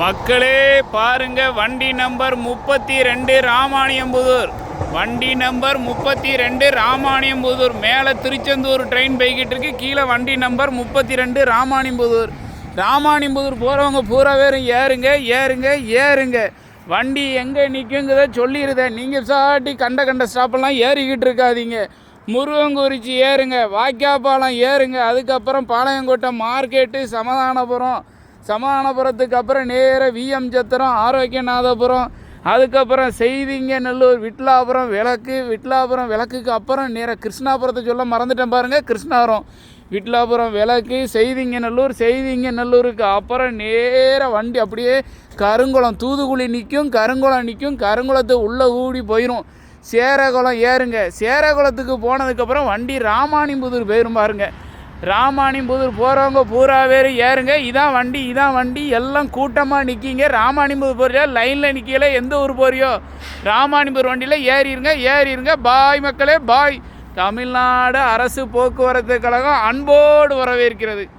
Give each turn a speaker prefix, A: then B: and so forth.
A: மக்களே பாருங்க, வண்டி நம்பர் 32 ராமானியம்புதூர். வண்டி நம்பர் 32 ராமானியம்புதூர். மேலே திருச்செந்தூர் ட்ரெயின் போய்கிட்டு இருக்கு, கீழே வண்டி நம்பர் 32 ராமானியம்புதூர். ராமானியம்புதூர் போகிறவங்க பூரா பேரும் ஏறுங்க ஏறுங்க ஏறுங்க. வண்டி எங்கே நிற்குங்கிறத சொல்லிடுதேன். நீங்கள் சாட்டி கண்ட ஸ்டாப்பெல்லாம் ஏறிக்கிட்டு இருக்காதீங்க. முருகங்குறிச்சி ஏறுங்க, வாய்க்காப்பாலம் ஏறுங்க, அதுக்கப்புறம் பாளையங்கோட்டை மார்க்கெட்டு, சமாதானபுரத்துக்கு அப்புறம் நேர விஎம் சத்திரம், ஆரோக்கியநாதபுரம், அதுக்கப்புறம் செய்திங்கநல்லூர், விட்லாபுரம் விளக்குக்கு அப்புறம் நேர கிருஷ்ணாபுரத்தை சொல்ல மறந்துட்டேன் பாருங்கள். கிருஷ்ணாபுரம், விட்லாபுரம் விளக்கு, செய்திங்கநல்லூருக்கு அப்புறம் நேர வண்டி அப்படியே கருங்குளம், தூதுக்குழி நிற்கும், கருங்குளத்தை உள்ளே ஊடி போயிடும். சேரகுளம் ஏறுங்க. சேரகுளத்துக்கு போனதுக்கப்புறம் வண்டி ராமானியம்புதூர் போயிடும் பாருங்க. ராமானியம்புதூர் போகிறவங்க பூரா பேர் ஏறுங்க. இதான் வண்டி எல்லாம் கூட்டமாக நிற்கிங்க. ராமானியம்புதூர் போறியா, லைனில் நிற்கல, எந்த ஊர் போறியோ ராமானியம்புதூர் வண்டியில் ஏறிடுங்க. பாய் மக்களே, பாய். தமிழ்நாடு அரசு போக்குவரத்து கழகம் அன்போடு வரவேற்கிறது.